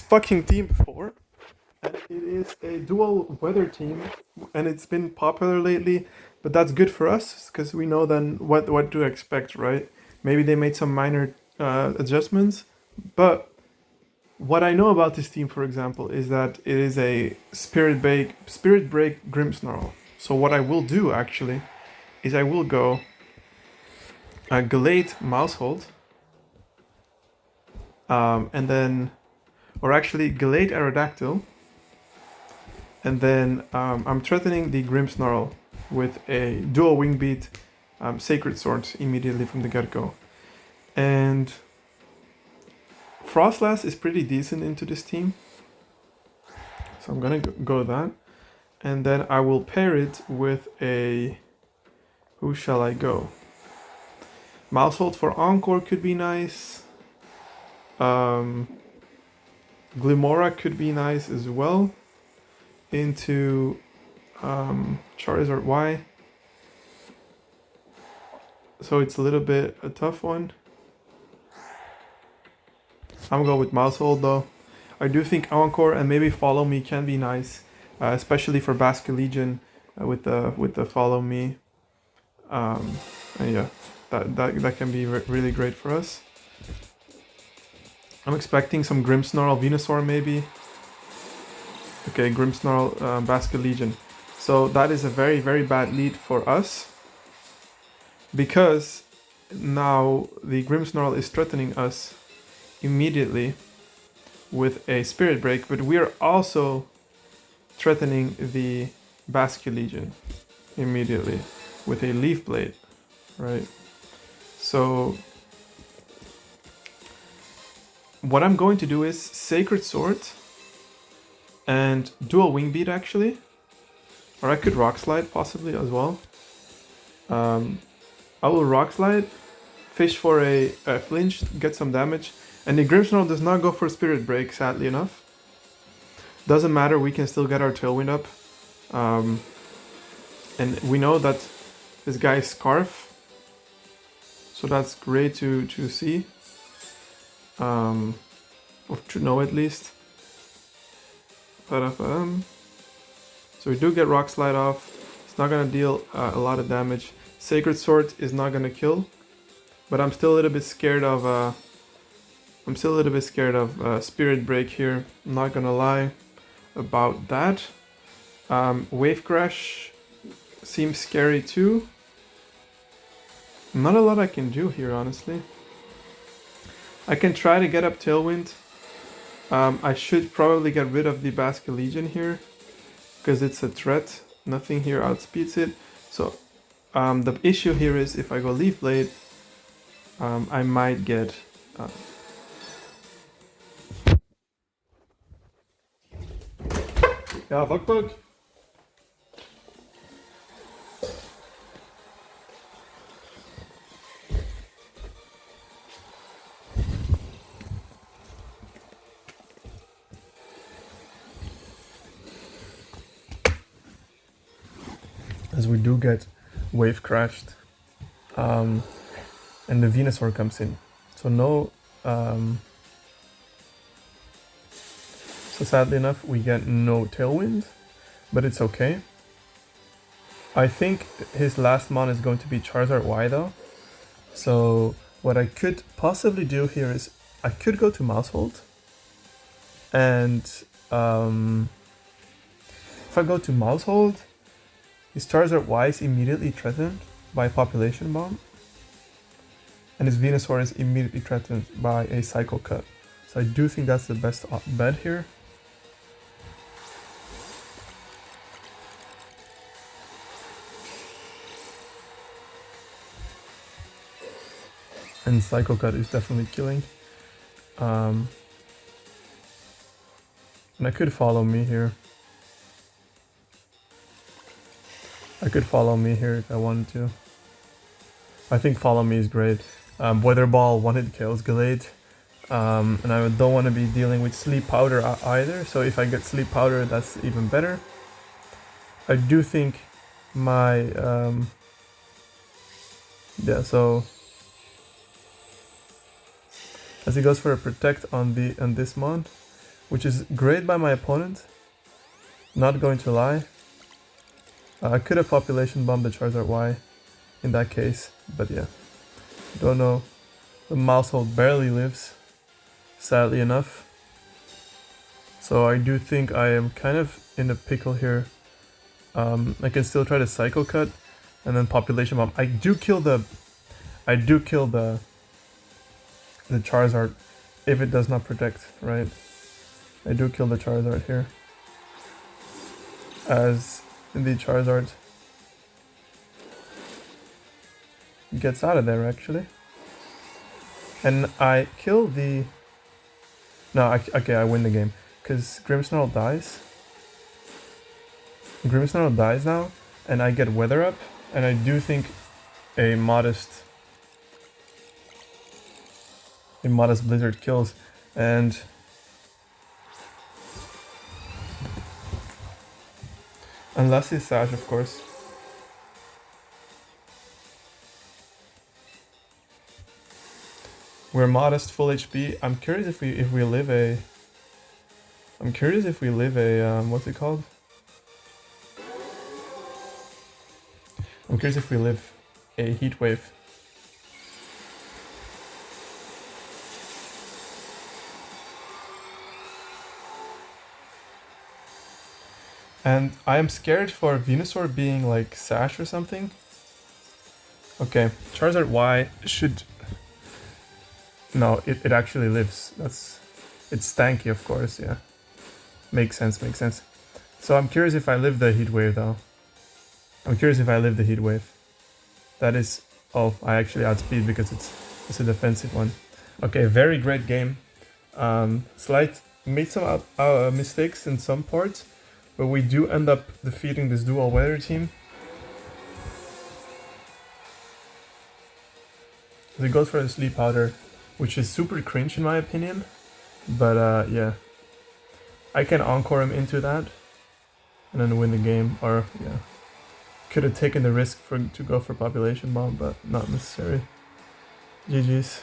fucking team before, and it is a dual weather team, and it's been popular lately. But that's good for us because we know then what to expect, right? Maybe they made some minor adjustments, but what I know about this team, for example, is that it is a Spirit Break Grimmsnarl. So what I will do actually is I will go Galate Mousehold, and then, or actually Galate Aerodactyl, and then I'm threatening the Grimmsnarl with a dual wing beat Sacred Sword immediately from the get-go. And frosslas is pretty decent into this team, so I'm gonna go that. And then I will pair it with a... Who shall I go? Mousehold for Encore could be nice. Glimora could be nice as well. Into Charizard Y. So it's a little bit a tough one. I'm gonna go with Mousehold though. I do think Encore and maybe Follow Me can be nice, especially for Basque Legion with the Follow Me. And yeah, that can be really great for us. I'm expecting some Grimmsnarl Venusaur maybe. Okay, Grimmsnarl Basque Legion. So that is a very, very bad lead for us, because now the Grimmsnarl is threatening us immediately with a Spirit Break, but we are also threatening the Basque Legion immediately with a Leaf Blade, right? So what I'm going to do is Sacred Sword and dual Wing Beat actually, or I could Rock Slide possibly as well. I will Rock Slide, fish for a flinch, get some damage, and the Grimmsnarl does not go for Spirit Break, sadly enough. Doesn't matter, we can still get our Tailwind up. And we know that this guy is Scarf, so that's great to see, or to know at least. So we do get Rock Slide off. It's not gonna deal a lot of damage. Sacred Sword is not gonna kill, but I'm still a little bit scared of. Spirit Break here. I'm not gonna lie about that. Wave Crash seems scary too. Not a lot I can do here, honestly. I can try to get up Tailwind. I should probably get rid of the Basque Legion here, because it's a threat. Nothing here outspeeds it. So the issue here is if I go Leaf Blade, I might get... Ja, fuckbug. As we do get Wave Crashed, and the Venusaur comes in. So no... So sadly enough, we get no Tailwind, but it's okay. I think his last mon is going to be Charizard Y though. So what I could possibly do here is I could go to Mousehold, and if I go to Mousehold, his Charizard Y is immediately threatened by Population Bomb, and his Venusaur is immediately threatened by a Psycho Cut. So I do think that's the best bet here. And Psycho Cut is definitely killing. And I could Follow Me here. If I wanted to. I think Follow Me is great. Weather Ball one-hit kills Galate. And I don't want to be dealing with Sleep Powder either. So if I get Sleep Powder, that's even better. I do think my... yeah, so... As he goes for a Protect on this mon, which is great by my opponent. Not going to lie. I could have population bombed the Charizard Y in that case, but yeah. Don't know. The Mousehold barely lives, sadly enough. So I do think I am kind of in a pickle here. I can still try to Psycho Cut and then population bomb. I do kill the Charizard if it does not protect, right? I do kill the Charizard here. As the Charizard gets out of there, actually. And I kill the... No, okay, I win the game. Because Grimmsnarl dies. Grimmsnarl dies now, and I get Weather Up, and I do think a modest Blizzard kills, and unless he's Sash, of course. We're modest, full HP. I'm curious if we live a. I'm curious if we live a what's it called? I'm curious if we live a Heat Wave. And I am scared for Venusaur being like Sash or something. Okay, Charizard Y should... No, it actually lives. It's stanky, of course, yeah. Makes sense, makes sense. So I'm curious if I live the Heat Wave, though. I'm curious if I live the Heat Wave. That is... Oh, I actually outspeed because it's a defensive one. Okay, very great game. Made some mistakes in some parts, but we do end up defeating this dual weather team. So he goes for the Sleep Powder, which is super cringe in my opinion. But yeah, I can encore him into that and then win the game. Or yeah, could have taken the risk to go for Population Bomb, but not necessary. GG's.